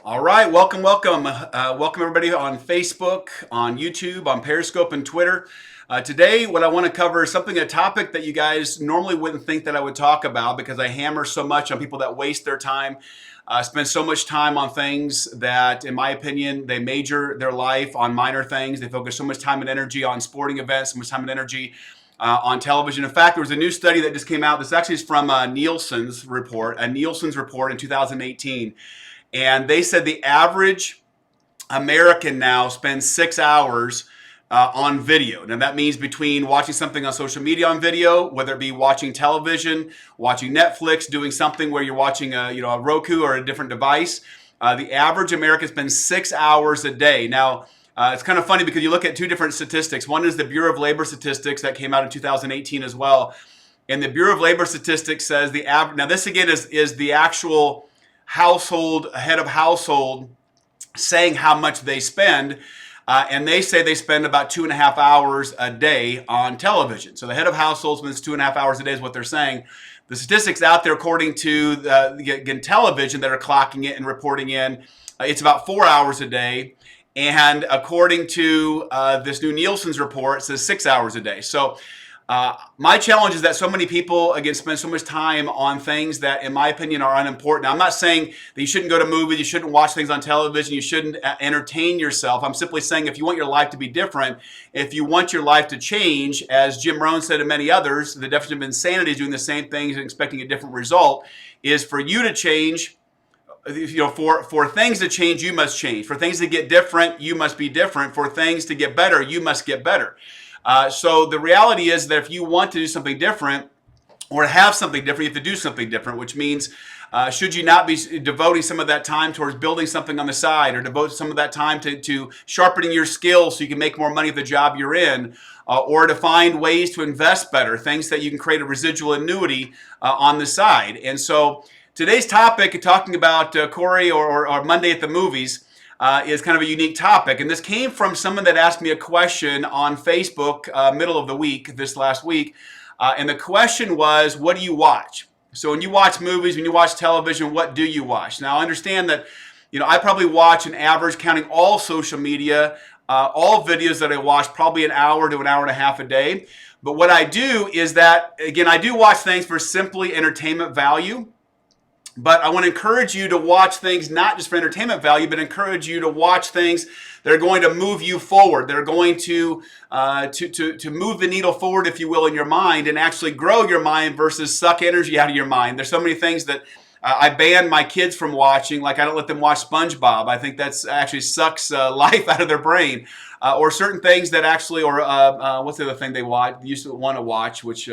All right, welcome everybody on Facebook, on YouTube, on Periscope, and Twitter. Today, what I want to cover is a topic that you guys normally wouldn't think that I would talk about because I hammer so much on people that waste their time, spend so much time on things that, in my opinion, they major their life on minor things. They focus so much time and energy on sporting events, so much time and energy on television. In fact, there was a new study that just came out. This actually is from Nielsen's report in 2018. And they said the average American now spends 6 hours on video. Now that means between watching something on social media on video, whether it be watching television, watching Netflix, doing something where you're watching a Roku or a different device. The average American spends 6 hours a day. Now, it's kind of funny because you look at two different statistics. One is the Bureau of Labor Statistics that came out in 2018 as well. And the Bureau of Labor Statistics says the average, now this again is the actual head of household saying how much they spend. And they say they spend about 2.5 hours a day on television. So the head of household spends 2.5 hours a day is what they're saying. The statistics out there, according to television that are clocking it and reporting in, it's about 4 hours a day. And according to this new Nielsen's report, it says 6 hours a day. So my challenge is that so many people, again, spend so much time on things that, in my opinion, are unimportant. Now, I'm not saying that you shouldn't go to movies, you shouldn't watch things on television, you shouldn't entertain yourself. I'm simply saying if you want your life to be different, if you want your life to change, as Jim Rohn said and many others, the definition of insanity is doing the same things and expecting a different result, is for you to change. For things to change, you must change. For things to get different, you must be different. For things to get better, you must get better. So the reality is that if you want to do something different or have something different, you have to do something different, which means should you not be devoting some of that time towards building something on the side or devote some of that time to sharpening your skills so you can make more money at the job you're in, or to find ways to invest better, things that you can create a residual annuity on the side. And so today's topic, talking about Kori or Monday at the Movies, is kind of a unique topic. And this came from someone that asked me a question on Facebook middle of the week, this last week. And the question was, what do you watch? So when you watch movies, when you watch television, what do you watch? Now, I understand that, I probably watch an average, counting all social media, all videos that I watch, probably an hour to an hour and a half a day. But what I do is that, again, I do watch things for simply entertainment value. But I want to encourage you to watch things not just for entertainment value, but encourage you to watch things that are going to move you forward. That are going to move the needle forward, if you will, in your mind and actually grow your mind versus suck energy out of your mind. There's so many things that I ban my kids from watching. Like I don't let them watch SpongeBob. I think that's actually sucks life out of their brain. Or certain things that actually, or what's the other thing they used to want to watch, which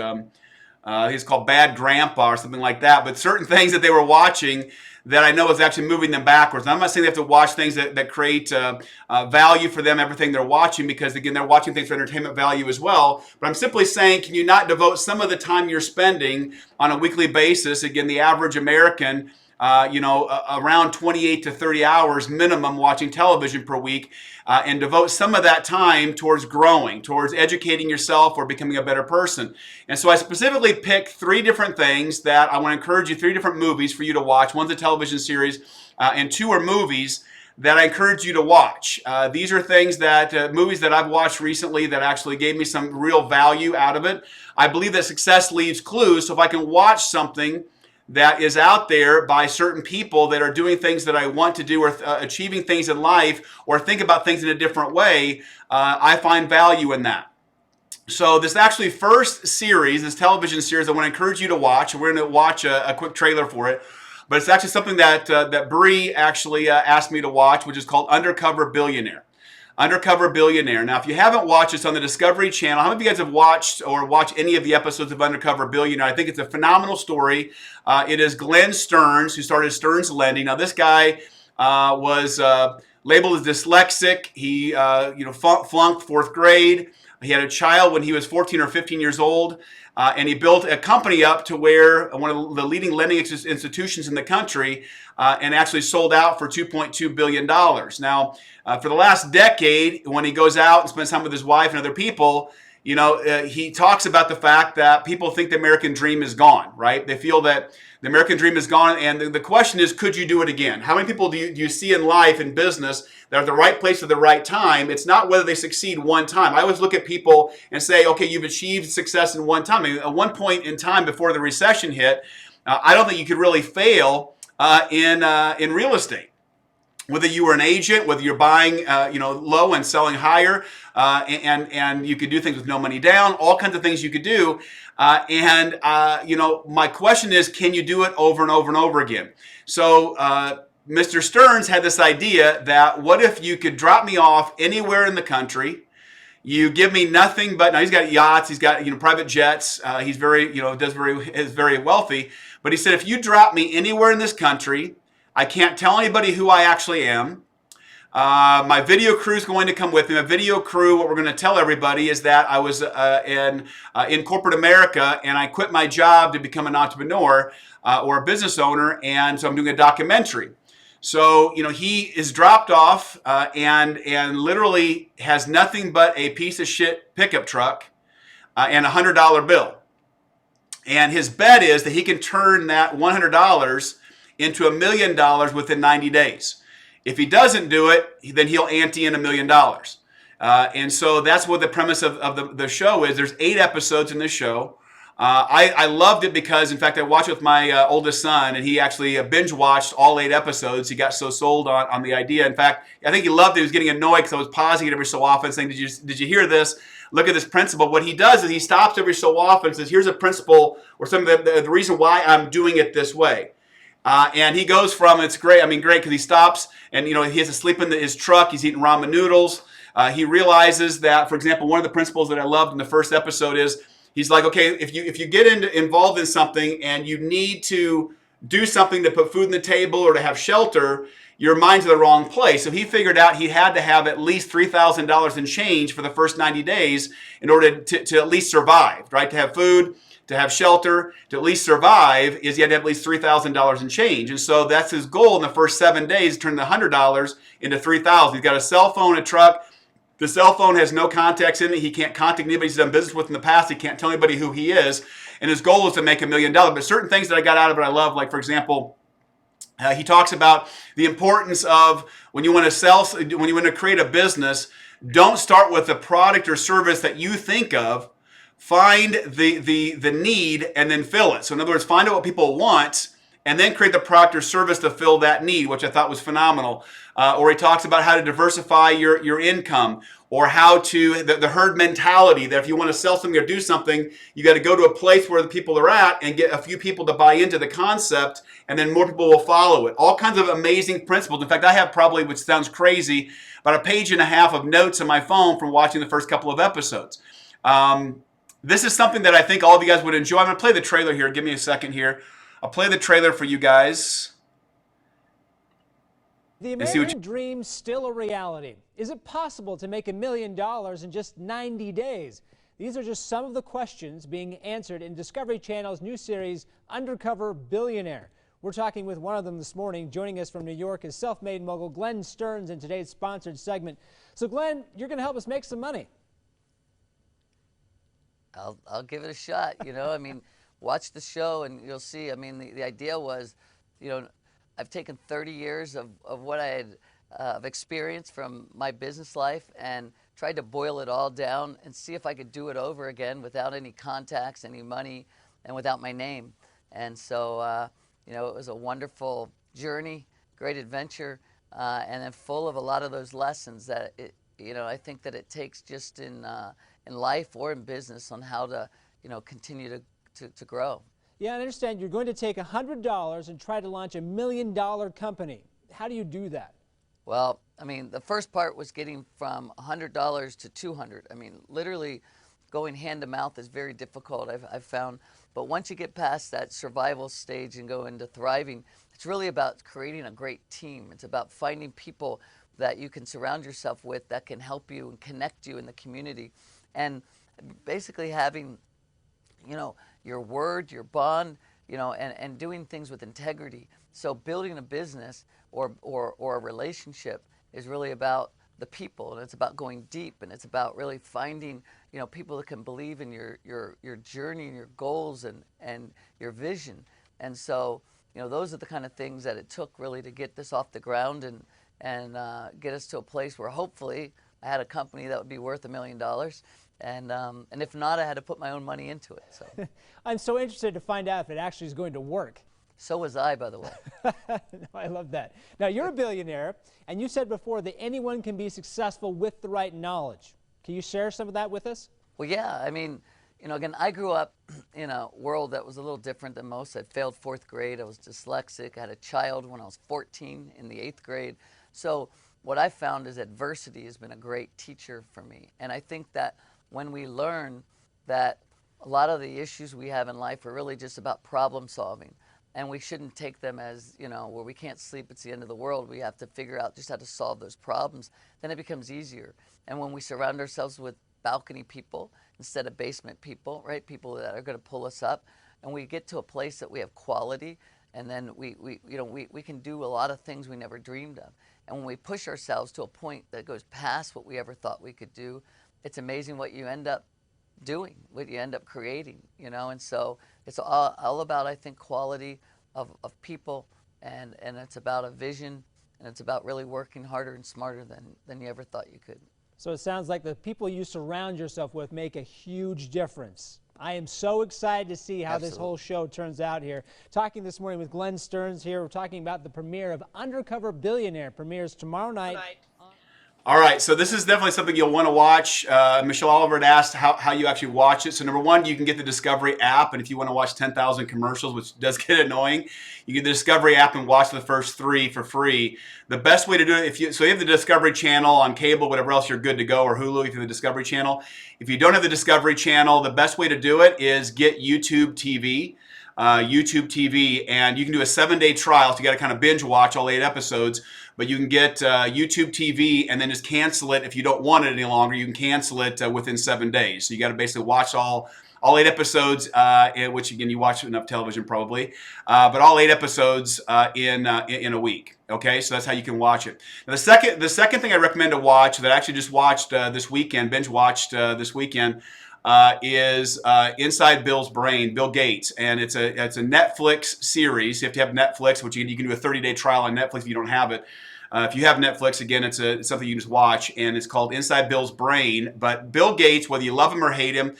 it's called Bad Grandpa or something like that. But certain things that they were watching that I know is actually moving them backwards. And I'm not saying they have to watch things that create value for them, everything they're watching, because, again, they're watching things for entertainment value as well. But I'm simply saying, can you not devote some of the time you're spending on a weekly basis? Again, the average American, around 28 to 30 hours minimum watching television per week, and devote some of that time towards growing, towards educating yourself or becoming a better person. And so I specifically picked three different things that I want to encourage you, three different movies for you to watch. One's a television series, and two are movies that I encourage you to watch. These are things movies that I've watched recently that actually gave me some real value out of it. I believe that success leaves clues, so if I can watch something that is out there by certain people that are doing things that I want to do, or achieving things in life, or think about things in a different way, I find value in that. So this actually first series, this television series, I want to encourage you to watch. We're going to watch a quick trailer for it. But it's actually something that Bree actually asked me to watch, which is called Undercover Billionaire. Undercover Billionaire. Now, if you haven't watched this on the Discovery Channel, how many of you guys have watched any of the episodes of Undercover Billionaire? I think it's a phenomenal story. It is Glenn Stearns, who started Stearns Lending. Now, this guy was labeled as dyslexic. He flunked fourth grade. He had a child when he was 14 or 15 years old. And he built a company up to where one of the leading lending institutions in the country, and actually sold out for $2.2 billion. Now, for the last decade, when he goes out and spends time with his wife and other people, he talks about the fact that people think the American dream is gone, right? They feel that the American dream is gone. And the question is, could you do it again? How many people do you see in life, in business, that are at the right place at the right time? It's not whether they succeed one time. I always look at people and say, okay, you've achieved success in one time. I mean, at one point in time before the recession hit, I don't think you could really fail in real estate. Whether you were an agent, whether you're buying low and selling higher, and you could do things with no money down, all kinds of things you could do. My question is, can you do it over and over and over again? So Mr. Stearns had this idea that what if you could drop me off anywhere in the country? You give me nothing but, now he's got yachts, he's got private jets, he's is very wealthy. But he said, if you drop me anywhere in this country, I can't tell anybody who I actually am. My video crew is going to come with me. My video crew, what we're going to tell everybody is that I was in corporate America and I quit my job to become an entrepreneur or a business owner, and so I'm doing a documentary. So he is dropped off and literally has nothing but a piece of shit pickup truck and $100 bill. And his bet is that he can turn that $100 into $1 million within 90 days. If he doesn't do it, then he'll ante in $1 million. And so that's what the premise of the show is. There's 8 episodes in this show. I loved it because, in fact, I watched it with my oldest son, and he actually binge watched all 8 episodes. He got so sold on the idea. In fact, I think he loved it. He was getting annoyed because I was pausing it every so often, saying, "Did you hear this? Look at this principle." What he does is he stops every so often and says, "Here's a principle or some of the reason why I'm doing it this way." And he goes from, it's great, great, because he stops and, he has to sleep in his truck. He's eating ramen noodles. He realizes that, for example, one of the principles that I loved in the first episode is, he's like, okay, if you get involved in something and you need to do something to put food on the table or to have shelter, your mind's in the wrong place. So he figured out he had to have at least $3,000 in change for the first 90 days in order to at least survive, right? To have food, to have shelter, to at least survive, is you had to have at least $3,000 in change. And so that's his goal in the first 7 days, turn the $100 into $3,000. He's got a cell phone, a truck. The cell phone has no contacts in it. He can't contact anybody he's done business with in the past. He can't tell anybody who he is. And his goal is to make $1 million. But certain things that I got out of it I love, like, for example, he talks about the importance of when you want to create a business, don't start with the product or service that you think of. Find the need and then fill it. So in other words, find out what people want and then create the product or service to fill that need, which I thought was phenomenal. Or he talks about how to diversify your income, or how to, the herd mentality, that if you want to sell something or do something, you got to go to a place where the people are at and get a few people to buy into the concept, and then more people will follow it. All kinds of amazing principles. In fact, I have probably, which sounds crazy, about 1.5 pages of notes on my phone from watching the first couple of episodes. This is something that I think all of you guys would enjoy. I'm going to play the trailer here. Give me a second here. I'll play the trailer for you guys. The American dream still a reality? Is it possible to make $1 million in just 90 days? These are just some of the questions being answered in Discovery Channel's new series, Undercover Billionaire. We're talking with one of them this morning. Joining us from New York is self-made mogul Glenn Stearns in today's sponsored segment. So, Glenn, you're going to help us make some money. I'll give it a shot. Watch the show and you'll see. The idea was, I've taken 30 years of what I had of experience from my business life and tried to boil it all down and see if I could do it over again without any contacts, any money, and without my name. And so, it was a wonderful journey, great adventure, and then full of a lot of those lessons that I think that it takes just in life or in business on how to, continue to grow. Yeah, I understand you're going to take $100 and try to launch $1 million company. How do you do that? Well, the first part was getting from $100 to $200. Literally going hand to mouth is very difficult, I've found. But once you get past that survival stage and go into thriving, it's really about creating a great team. It's about finding people that you can surround yourself with that can help you and connect you in the community. And basically having, your word, your bond, and doing things with integrity. So building a business or a relationship is really about the people, and it's about going deep, and it's about really finding, people that can believe in your journey and your goals and your vision. And so, those are the kind of things that it took really to get this off the ground and get us to a place where hopefully I had a company that would be worth $1 million. And if not, I had to put my own money into it. So I'm so interested to find out if it actually is going to work. so was I, by the way. No, I love that. Now, you're a billionaire, and you said before that anyone can be successful with the right knowledge. Can you share some of that with us? Well, yeah. I mean, again, I grew up in a world that was a little different than most. I failed 4th grade. I was dyslexic. I had a child when I was 14 in the 8th grade. So what I found is adversity has been a great teacher for me. And I think that when we learn that a lot of the issues we have in life are really just about problem solving, and we shouldn't take them as, where we can't sleep, it's the end of the world. We have to figure out just how to solve those problems. Then it becomes easier. And when we surround ourselves with balcony people instead of basement people, right? People that are going to pull us up, and we get to a place that we have quality, and then we can do a lot of things we never dreamed of. And when we push ourselves to a point that goes past what we ever thought we could do, it's amazing what you end up doing, what you end up creating, and so it's all about, I think, quality of people, and it's about a vision, and it's about really working harder and smarter than you ever thought you could. So it sounds like the people you surround yourself with make a huge difference. I am so excited to see how this whole show turns out here. Talking this morning with Glenn Stearns here, we're talking about the premiere of Undercover Billionaire. Premieres tomorrow night. All right, so this is definitely something you'll want to watch. Michelle Oliver had asked how you actually watch it. So number one, you can get the Discovery app, and if you want to watch 10,000 commercials, which does get annoying, you get the Discovery app and watch the first 3 for free. The best way to do it, so you have the Discovery Channel on cable, whatever else, you're good to go, or Hulu if you have the Discovery Channel. If you don't have the Discovery Channel, the best way to do it is get YouTube TV. And you can do a 7-day trial, so you got to kind of binge watch all 8 episodes, but you can get YouTube TV and then just cancel it. If you don't want it any longer, you can cancel it within 7 days. So you got to basically watch all 8 episodes, which again, you watch enough television probably, but all 8 episodes in a week. Okay, so that's how you can watch it. Now, the second thing I recommend to watch that I actually just watched this weekend, binge watched this weekend, is Inside Bill's Brain, Bill Gates, and it's a Netflix series. You have to have Netflix, which you can do a 30-day trial on Netflix if you don't have it. If you have Netflix, again, it's something you can just watch, and it's called Inside Bill's Brain. But Bill Gates, whether you love him or hate him,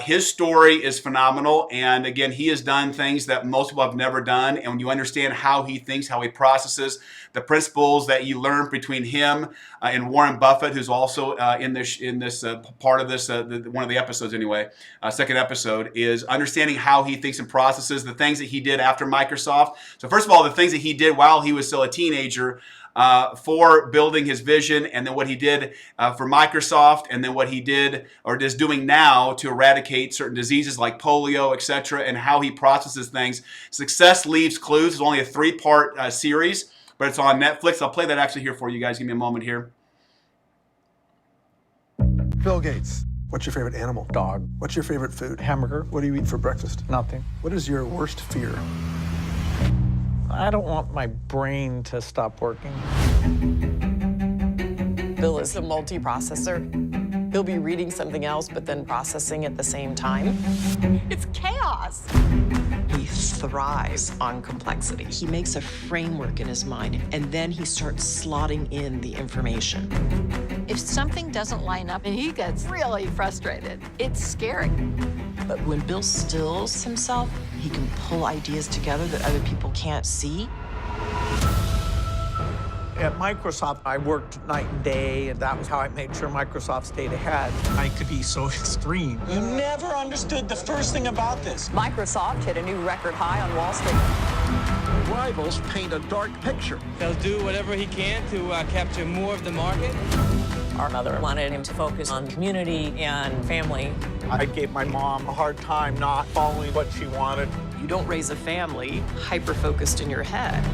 his story is phenomenal, and again, he has done things that most people have never done, and when you understand how he thinks, how he processes, the principles that you learn between him and Warren Buffett, who's also in this part of this, one of the episodes anyway, second episode, is understanding how he thinks and processes the things that he did after Microsoft. So first of all, the things that he did while he was still a teenager, for building his vision, and then what he did for Microsoft, and then what he did or is doing now to eradicate certain diseases like polio, etc., and how he processes things. Success Leaves Clues is only a 3-part series, but it's on Netflix. I'll play that actually here for you guys. Give me a moment here. Bill Gates, what's your favorite animal? Dog. What's your favorite food? Hamburger. What do you eat for breakfast? Nothing. What is your worst fear? I don't want my brain to stop working. Bill is a multiprocessor. He'll be reading something else, but then processing at the same time. It's chaos. He thrives on complexity. He makes a framework in his mind, and then he starts slotting in the information. If something doesn't line up and he gets really frustrated, it's scary. But when Bill stills himself, he can pull ideas together that other people can't see. At Microsoft, I worked night and day, and that was how I made sure Microsoft stayed ahead. I could be so extreme. You never understood the first thing about this. Microsoft hit a new record high on Wall Street. Rivals paint a dark picture. He'll do whatever he can to capture more of the market. Our mother wanted him to focus on community and family. I gave my mom a hard time not following what she wanted. You don't raise a family hyper-focused in your head.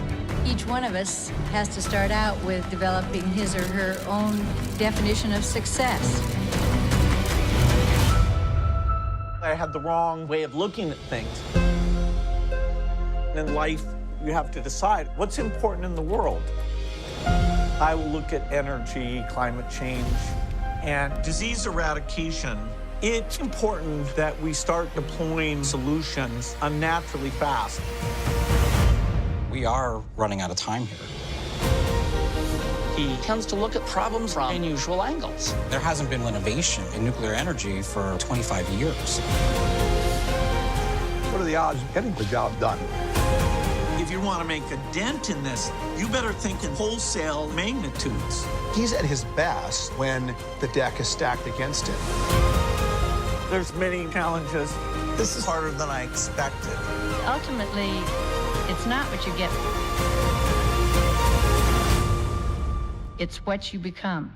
Each one of us has to start out with developing his or her own definition of success. I had the wrong way of looking at things. In life, you have to decide what's important in the world. I will look at energy, climate change, and disease eradication. It's important that we start deploying solutions unnaturally fast. We are running out of time here. He tends to look at problems from unusual angles. There hasn't been innovation in nuclear energy for 25 years. What are the odds of getting the job done? If you want to make a dent in this, you better think in wholesale magnitudes. He's at his best when the deck is stacked against him. There's many challenges. This is harder than I expected. Ultimately, it's not what you get. It's what you become.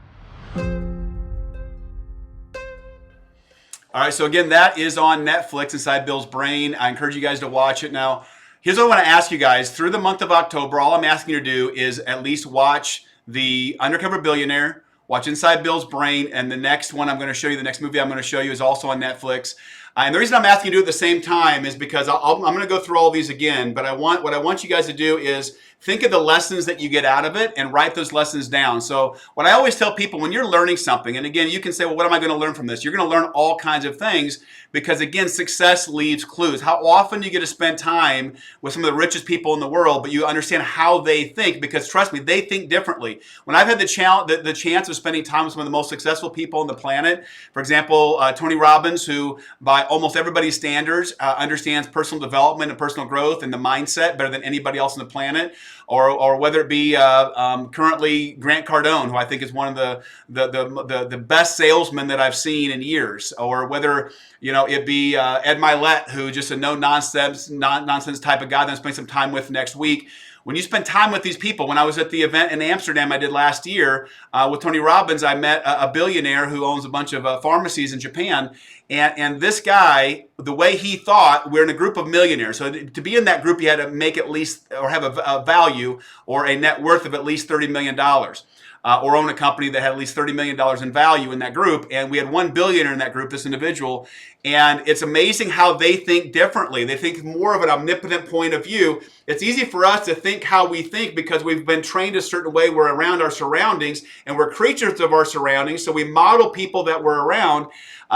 All right, so again, that is on Netflix, Inside Bill's Brain. I encourage you guys to watch it. Now, here's what I want to ask you guys. Through the month of October, all I'm asking you to do is at least watch The Undercover Billionaire, watch Inside Bill's Brain, and the next one I'm going to show you, the next movie I'm going to show you is also on Netflix. And the reason I'm asking you to do it at the same time is because I'm going to go through all these again, but what I want you guys to do is think of the lessons that you get out of it and write those lessons down. So what I always tell people when you're learning something, and again, you can say, well, what am I going to learn from this? You're going to learn all kinds of things because, again, success leaves clues. How often do you get to spend time with some of the richest people in the world, but you understand how they think? Because trust me, they think differently. When I've had the chance of spending time with some of the most successful people on the planet, for example, Tony Robbins, who by almost everybody's standards understands personal development and personal growth and the mindset better than anybody else on the planet, or whether it be currently Grant Cardone, who I think is one of the best salesmen that I've seen in years, or whether it be Ed Milet, who just a no nonsense type of guy that I'm spending some time with next week. When you spend time with these people, when I was at the event in Amsterdam I did last year with Tony Robbins, I met a billionaire who owns a bunch of pharmacies in Japan. And this guy, the way he thought, we're in a group of millionaires. So to be in that group, you had to make at least, or have a value or a net worth of at least $30 million. Or own a company that had at least $30 million in value in that group. And we had one billionaire in that group, this individual. And it's amazing how they think differently. They think more of an omnipotent point of view. It's easy for us to think how we think because we've been trained a certain way. We're around our surroundings and we're creatures of our surroundings. So we model people that we're around.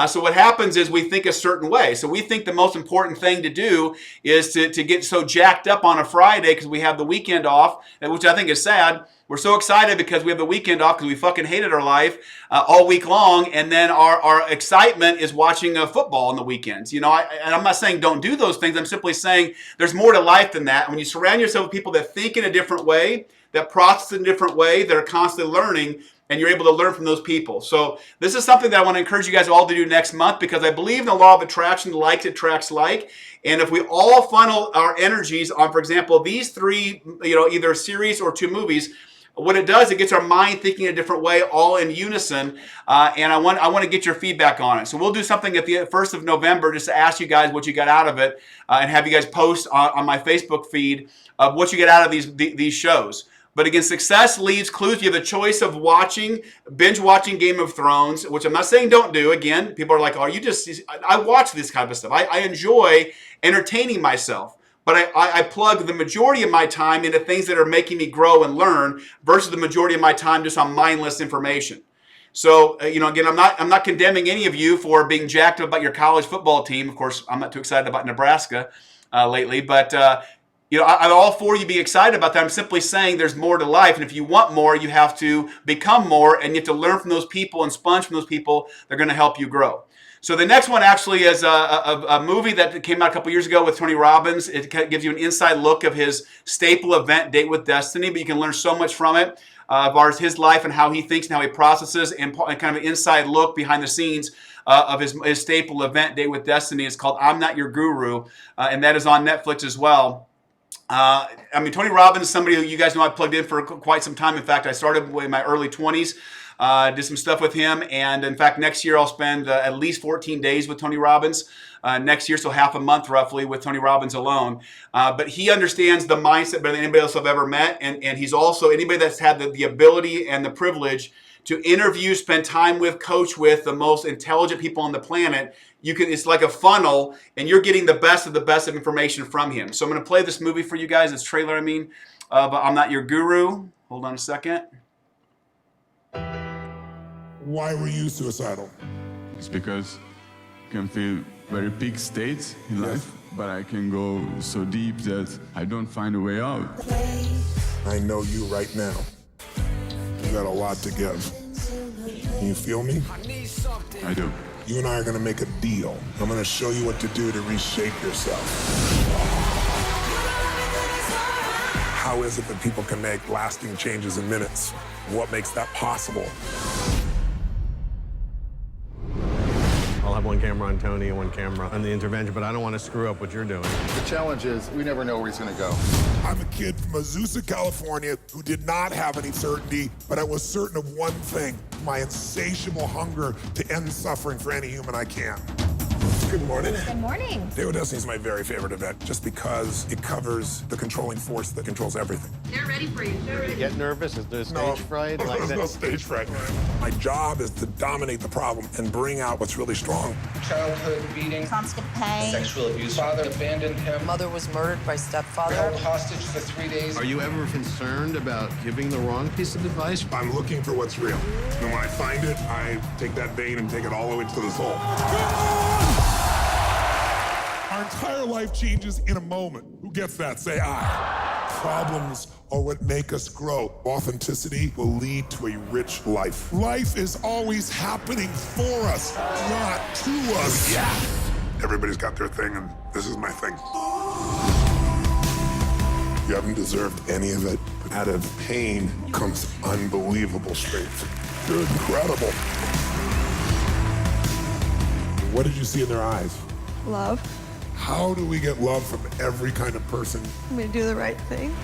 So what happens is we think a certain way. So we think the most important thing to do is to get so jacked up on a Friday because we have the weekend off, which I think is sad. We're so excited because we have the weekend off because we fucking hated our life all week long, and then our excitement is watching football on the weekends. And I'm not saying don't do those things. I'm simply saying there's more to life than that. When you surround yourself with people that think in a different way, that process in a different way, that are constantly learning, and you're able to learn from those people. So this is something that I want to encourage you guys all to do next month because I believe in the law of attraction, like attracts like. And if we all funnel our energies on, for example, these three, either a series or two movies, what it does, it gets our mind thinking a different way, all in unison. And I want to get your feedback on it. So we'll do something at the 1st of November just to ask you guys what you got out of it and have you guys post on my Facebook feed of what you get out of these shows. But again, success leaves clues. You have the choice of binge watching Game of Thrones, which I'm not saying don't do. Again, people are like, oh, I watch this kind of stuff. I enjoy entertaining myself. But I plug the majority of my time into things that are making me grow and learn versus the majority of my time just on mindless information. So, again, I'm not condemning any of you for being jacked up about your college football team. Of course, I'm not too excited about Nebraska lately. But, I'm all for you being excited about that. I'm simply saying there's more to life. And if you want more, you have to become more. And you have to learn from those people and sponge from those people that are going to help you grow. So the next one actually is a movie that came out a couple years ago with Tony Robbins. It gives you an inside look of his staple event, Date with Destiny, but you can learn so much from it, as far as his life and how he thinks and how he processes, and kind of an inside look behind the scenes of his staple event, Date with Destiny. It's called I'm Not Your Guru, and that is on Netflix as well. Tony Robbins is somebody who you guys know I've plugged in for quite some time. In fact, I started in my early 20s. Did some stuff with him, and in fact, next year I'll spend at least 14 days with Tony Robbins. Next year, so half a month roughly with Tony Robbins alone. But he understands the mindset better than anybody else I've ever met, and he's also anybody that's had the ability and the privilege to interview, spend time with, coach with the most intelligent people on the planet. It's like a funnel, and you're getting the best of information from him. So I'm going to play this movie for you guys, this trailer, but I'm Not Your Guru. Hold on a second. Why were you suicidal? It's because I can feel very peak states in life, but I can go so deep that I don't find a way out. I know you right now. You got a lot to give. Can you feel me? I do. You and I are gonna make a deal. I'm gonna show you what to do to reshape yourself. How is it that people can make lasting changes in minutes? What makes that possible? I'll have one camera on Tony and one camera on the intervention, but I don't want to screw up what you're doing. The challenge is we never know where he's going to go. I'm a kid from Azusa, California, who did not have any certainty, but I was certain of one thing, my insatiable hunger to end suffering for any human I can. Good morning. Good morning. Day with Destiny is my very favorite event, just because it covers the controlling force that controls everything. They're ready for you. They're ready. You get nervous? Is there stage fright? Like There's that? no stage fright. My job is to dominate the problem and bring out what's really strong. Childhood beating, Constant pain. sexual abuse. Father abandoned him. Mother was murdered by stepfather. Held hostage for 3 days. Are you ever concerned about giving the wrong piece of advice? I'm looking for what's real. And when I find it, I take that vein and take it all the way to the soul. Our entire life changes in a moment. Who gets that? Say I. Problems are what make us grow. Authenticity will lead to a rich life. Life is always happening for us, not to us. Yeah. Everybody's got their thing, and this is my thing. You haven't deserved any of it. Out of pain comes unbelievable strength. You're incredible. What did you see in their eyes? Love. How do we get love from every kind of person? I'm gonna do the right thing.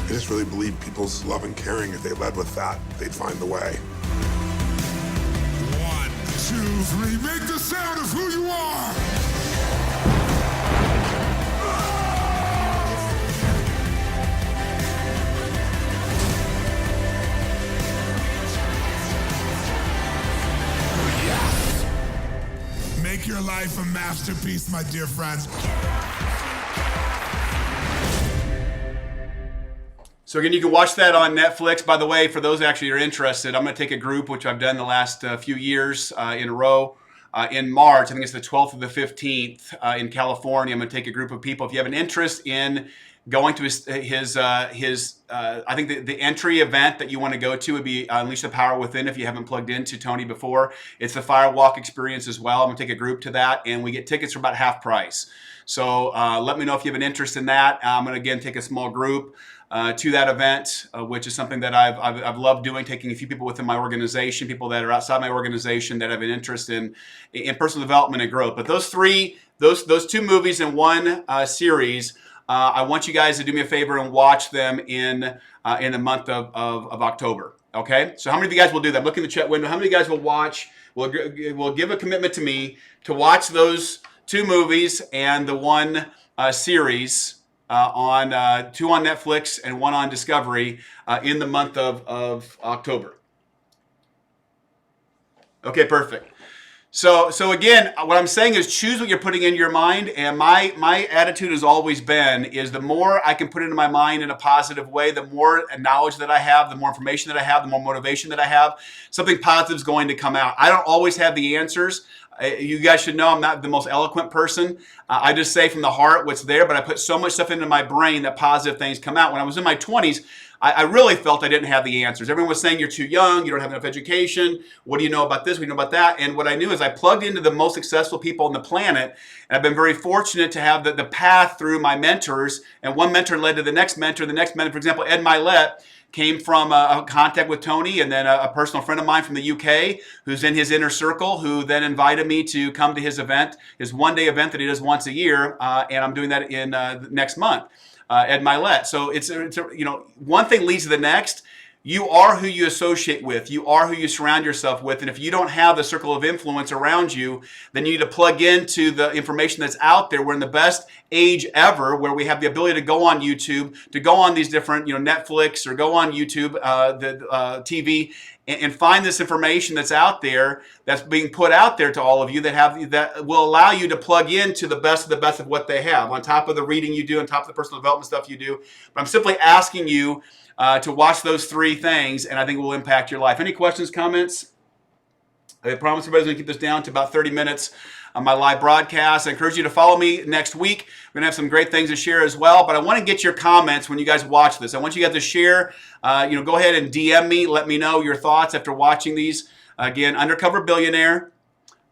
I just really believe people's love and caring, if they led with that, they'd find the way. 1, 2, 3, make the sound of who you are! Make your life a masterpiece, my dear friends. So again, you can watch that on Netflix. By the way, for those actually who are interested, I'm going to take a group, which I've done the last few years in a row. In March, I think it's the 12th or the 15th in California. I'm going to take a group of people. If you have an interest in going to his I think the entry event that you want to go to would be Unleash the Power Within. If you haven't plugged into Tony before, it's the Firewalk experience as well. I'm going to take a group to that, and we get tickets for about half price. So let me know if you have an interest in that. I'm going to again take a small group to that event, which is something that I've loved doing, taking a few people within my organization, people that are outside my organization that have an interest in personal development and growth. But those two movies in one series, I want you guys to do me a favor and watch them in the month of October. Okay? So how many of you guys will do that? Look in the chat window. How many of you guys will watch, will give a commitment to me to watch those two movies and the one series on two on Netflix and one on Discovery in the month of October? Okay, perfect. So again, what I'm saying is choose what you're putting into your mind, and my attitude has always been is the more I can put into my mind in a positive way, the more knowledge that I have, the more information that I have, the more motivation that I have, something positive is going to come out. I don't always have the answers. You guys should know I'm not the most eloquent person. I just say from the heart what's there, but I put so much stuff into my brain that positive things come out. When I was in my 20s, I really felt I didn't have the answers. Everyone was saying you're too young, you don't have enough education, what do you know about this, what do you know about that? And what I knew is I plugged into the most successful people on the planet, and I've been very fortunate to have the path through my mentors, and one mentor led to the next mentor, for example, Ed Milet, came from a contact with Tony, and then a personal friend of mine from the UK who's in his inner circle, who then invited me to come to his event, his one-day event that he does once a year, and I'm doing that in next month. Ed Milet. So it's one thing leads to the next. You are who you associate with. You are who you surround yourself with. And if you don't have the circle of influence around you, then you need to plug into the information that's out there, where in the best age ever where we have the ability to go on YouTube, to go on these different, Netflix, or go on YouTube, the TV, and find this information that's out there, that's being put out there to all of you, that will allow you to plug into the best of what they have, on top of the reading you do, on top of the personal development stuff you do. But I'm simply asking you to watch those 3 things, and I think it will impact your life. Any questions, comments? I promise everybody's going to keep this down to about 30 minutes on my live broadcast. I encourage you to follow me next week. We're going to have some great things to share as well, but I want to get your comments when you guys watch this. I want you guys to share, go ahead and DM me. Let me know your thoughts after watching these. Again, Undercover Billionaire,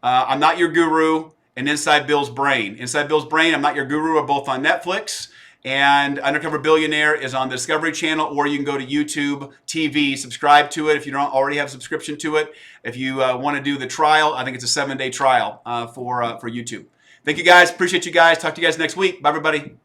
I'm Not Your Guru, and Inside Bill's Brain. Inside Bill's Brain, I'm Not Your Guru are both on Netflix. And Undercover Billionaire is on the Discovery Channel, or you can go to YouTube TV, subscribe to it if you don't already have a subscription to it. If you want to do the trial, I think it's a 7-day trial for YouTube. Thank you guys. Appreciate you guys. Talk to you guys next week. Bye, everybody.